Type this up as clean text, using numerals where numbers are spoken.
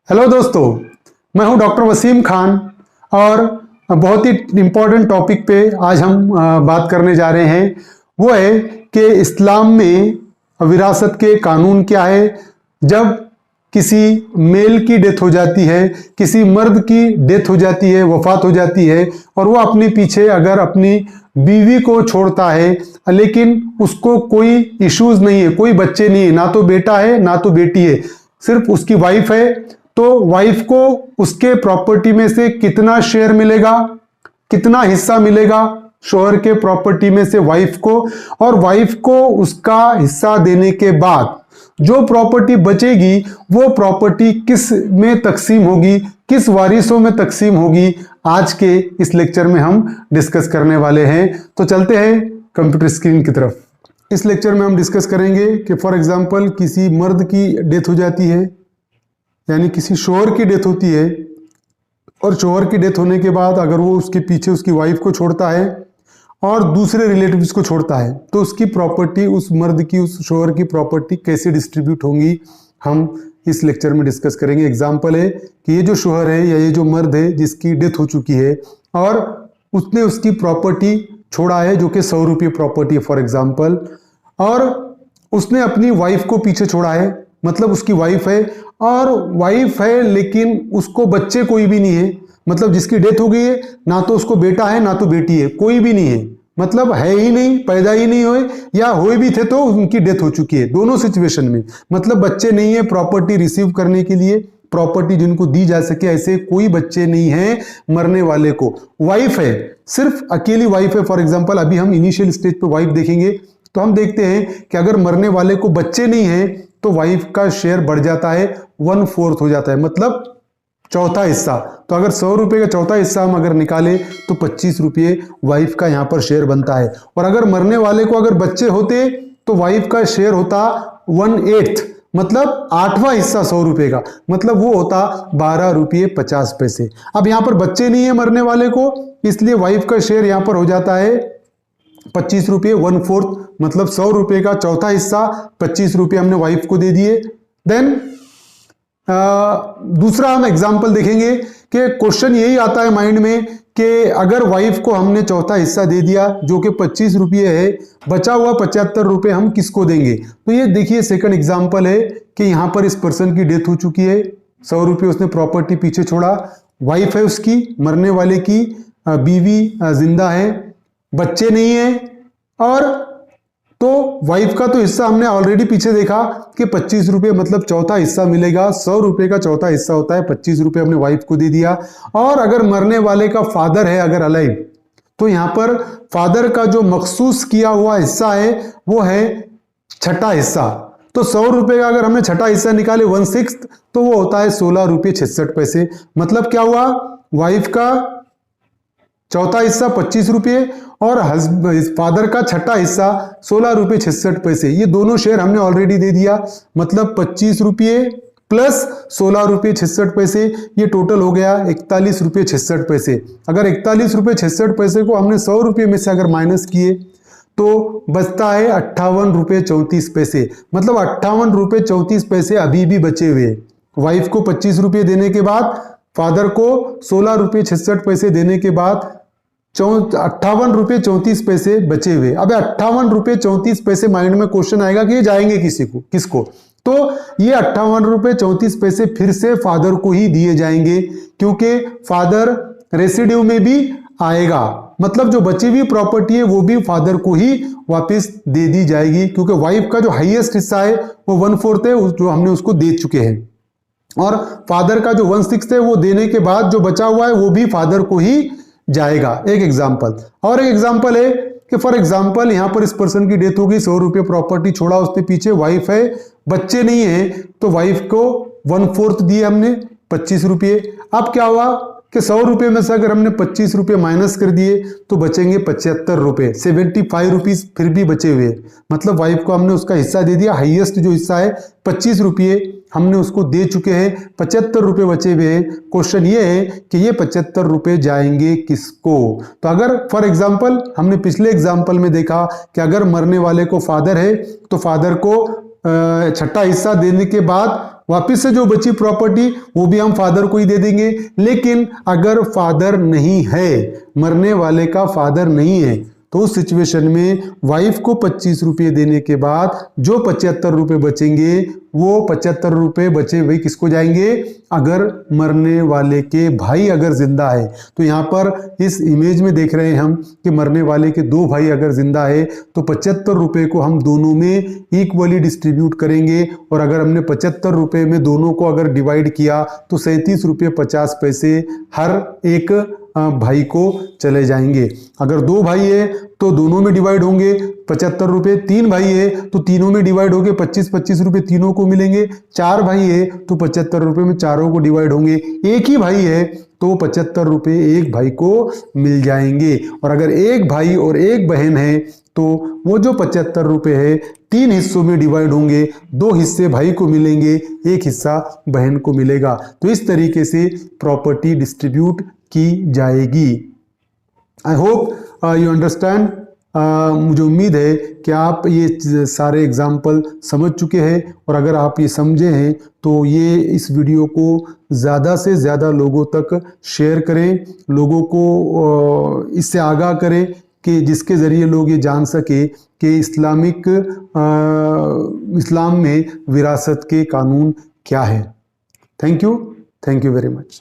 Hello दोस्तों, मैं हूं डॉक्टर वसीम खान और बहुत ही इम्पोर्टेंट टॉपिक पे आज हम बात करने जा रहे हैं। वो है कि इस्लाम में विरासत के कानून क्या है। जब किसी मेल की डेथ हो जाती है, किसी मर्द की डेथ हो जाती है, वफात हो जाती है और वो अपने पीछे अगर अपनी बीवी को छोड़ता है लेकिन उसको कोई इश्यूज नहीं है, कोई बच्चे नहीं है, ना तो बेटा है ना तो बेटी है, सिर्फ उसकी वाइफ है, तो वाइफ को उसके प्रॉपर्टी में से कितना शेयर मिलेगा, कितना हिस्सा मिलेगा शोहर के प्रॉपर्टी में से वाइफ को, और वाइफ को उसका हिस्सा देने के बाद जो प्रॉपर्टी बचेगी वो प्रॉपर्टी किस में तकसीम होगी, किस वारिसों में तकसीम होगी, आज के इस लेक्चर में हम डिस्कस करने वाले हैं। तो चलते हैं कंप्यूटर स्क्रीन की तरफ। इस लेक्चर में हम डिस्कस करेंगे कि फॉर एग्जांपल किसी मर्द की डेथ हो जाती है, यानी किसी शोहर की डेथ होती है, और शोहर की डेथ होने के बाद अगर वो उसके पीछे उसकी वाइफ को छोड़ता है और दूसरे रिलेटिव्स को छोड़ता है, तो उसकी प्रॉपर्टी, उस मर्द की, उस शोहर की प्रॉपर्टी कैसे डिस्ट्रीब्यूट होंगी, हम इस लेक्चर में डिस्कस करेंगे। एग्जाम्पल है कि ये जो शोहर है या ये जो मर्द है जिसकी डेथ हो चुकी है और उसने उसकी प्रॉपर्टी छोड़ा है जो कि 100 रुपये प्रॉपर्टी है फॉर एग्जाम्पल, और उसने अपनी वाइफ को पीछे छोड़ा है, मतलब उसकी वाइफ है और वाइफ है लेकिन उसको बच्चे कोई भी नहीं है, मतलब जिसकी डेथ हो गई है ना तो उसको बेटा है ना तो बेटी है, कोई भी नहीं है, मतलब है ही नहीं, पैदा ही नहीं हुए, या हुए भी थे तो उनकी डेथ हो चुकी है। दोनों सिचुएशन में मतलब बच्चे नहीं है प्रॉपर्टी रिसीव करने के लिए, प्रॉपर्टी जिनको दी जा सके, ऐसे कोई बच्चे नहीं है मरने वाले को। वाइफ है, सिर्फ अकेली वाइफ है। फॉर एग्जाम्पल अभी हम इनिशियल स्टेज पे वाइफ देखेंगे तो हम देखते हैं कि अगर मरने वाले को बच्चे नहीं है तो वाइफ का शेयर बढ़ जाता है, 1/4 हो जाता है, मतलब चौथा हिस्सा। तो अगर 100 रुपये का चौथा हिस्सा हम अगर निकाले तो 25 रुपये वाइफ का यहां पर शेयर बनता है। और अगर मरने वाले को अगर बच्चे होते तो वाइफ का शेयर होता 1/8, मतलब 8वां हिस्सा 100 रुपये का, मतलब वो होता 12 रुपये 50 पैसे। अब यहां पर बच्चे नहीं है मरने वाले को, इसलिए वाइफ का शेयर यहां पर हो जाता है 25 रुपये, 1/4, मतलब 100 रुपये का चौथा हिस्सा 25 रुपये हमने वाइफ को दे दिए। देन दूसरा हम एग्जाम्पल देखेंगे कि क्वेश्चन यही आता है माइंड में कि अगर वाइफ को हमने चौथा हिस्सा दे दिया जो कि 25 रुपये है, बचा हुआ 75 रुपये हम किसको देंगे। तो ये देखिए सेकंड एग्जाम्पल है कि यहां पर इस पर्सन की डेथ हो चुकी है, 100 रुपये उसने प्रॉपर्टी पीछे छोड़ा, वाइफ है उसकी, मरने वाले की बीवी जिंदा है, बच्चे नहीं है, और तो वाइफ का तो हिस्सा हमने ऑलरेडी पीछे देखा कि 25 रुपये, मतलब चौथा हिस्सा मिलेगा। 100 रुपये का चौथा हिस्सा होता है, 25 रुपये हमने वाइफ को दे दिया। और अगर मरने वाले का फादर है अगर अलाइव, तो यहां पर फादर का जो मखसूस किया हुआ हिस्सा है वो है छठा हिस्सा। तो 100 रुपये का अगर हमने छठा हिस्सा निकाले 1/6, तो वो होता है 16 रुपये 66 पैसे। मतलब क्या हुआ, वाइफ का चौथा हिस्सा 25 रुपये और फादर का छठा हिस्सा 16 रुपये 66 पैसे। ये दोनों शेयर हमने ऑलरेडी दे दिया, मतलब 25 रुपये प्लस 16 रुपये 66 पैसे, ये टोटल हो गया 41 रुपये 66 पैसे। अगर 41 रुपये 66 पैसे को हमने 100 रुपये में से अगर माइनस किए तो बचता है 58 रुपये 34 पैसे, मतलब 58 रुपये 34 पैसे अभी भी बचे हुए। वाइफ को 25 रुपये देने के बाद, फादर को 16 रुपये 66 पैसे देने के बाद 58 रुपये 34 पैसे बचे हुए। अब 58 रुपये 34 पैसे माइंड में क्वेश्चन आएगा कि ये जाएंगे किसको, तो ये 58 रुपये 34 पैसे फिर से फादर को ही दिए जाएंगे, क्योंकि फादर रेसिड्यू में भी आएगा, मतलब जो बची हुई प्रॉपर्टी है वो भी फादर को ही वापस दे दी जाएगी, क्योंकि वाइफ का जो हाईएस्ट हिस्सा है वो 1/4 है जो हमने उसको दे चुके हैं, और फादर का जो 1/6 है वो देने के बाद जो बचा हुआ है वो भी फादर को ही जाएगा। एक एग्जाम्पल। और एक एग्जाम्पल है कि फॉर एग्जाम्पल यहां पर इस पर्सन की डेथ हो गई, 100 रुपये प्रॉपर्टी छोड़ा उसने पीछे, वाइफ है, बच्चे नहीं है, तो वाइफ को 1/4 दिए हमने 25 रुपये। अब क्या हुआ कि 100 रुपये में से अगर हमने 25 रुपये माइनस कर दिए तो बचेंगे 75 रुपये, 75 रुपीज फिर भी बचे हुए, मतलब वाइफ को हमने उसका हिस्सा दे दिया, हाईएस्ट जो हिस्सा है 25 रुपये हमने उसको दे चुके हैं, 75 रुपये बचे हुए हैं। क्वेश्चन ये है कि ये 75 रुपये जाएंगे किसको। तो अगर फॉर एग्जाम्पल हमने पिछले एग्जाम्पल में देखा कि अगर मरने वाले को फादर है तो फादर को छठा हिस्सा देने के बाद वापस से जो बची प्रॉपर्टी वो भी हम फादर को ही दे देंगे। लेकिन अगर फादर नहीं है, मरने वाले का फादर नहीं है, तो उस सिचुएशन में वाइफ को 25 रुपये देने के बाद जो 75 रुपये बचेंगे, वो 75 रुपये बचे वही किसको जाएंगे? अगर मरने वाले के भाई अगर जिंदा है, तो यहाँ पर इस इमेज में देख रहे हैं हम कि मरने वाले के 2 भाई अगर जिंदा है तो 75 रुपये को हम दोनों में इक्वली डिस्ट्रीब्यूट करेंगे। और अगर हमने 75 रुपये में दोनों को अगर डिवाइड किया तो 37 रुपये 50 पैसे हर एक भाई को चले जाएंगे। अगर 2 भाई है तो दोनों में डिवाइड होंगे 75 रुपये, 3 भाई है तो तीनों में डिवाइड होंगे 25-25 रुपये तीनों को मिलेंगे, 4 भाई है तो 75 रुपये में चारों को डिवाइड होंगे, एक ही भाई है तो 75 रुपये एक भाई को मिल जाएंगे। और अगर एक भाई और एक बहन है तो वो जो 75 रुपये है 3 हिस्सों में डिवाइड होंगे, 2 हिस्से भाई को मिलेंगे, 1 हिस्सा बहन को मिलेगा। तो इस तरीके से प्रॉपर्टी डिस्ट्रीब्यूट की जाएगी। I hope you understand. मुझे उम्मीद है कि आप ये सारे एग्जाम्पल समझ चुके हैं, और अगर आप ये समझे हैं तो ये इस वीडियो को ज़्यादा से ज़्यादा लोगों तक शेयर करें, लोगों को इससे आगाह करें कि जिसके ज़रिए लोग ये जान सके कि इस्लाम में विरासत के कानून क्या है। Thank you very much.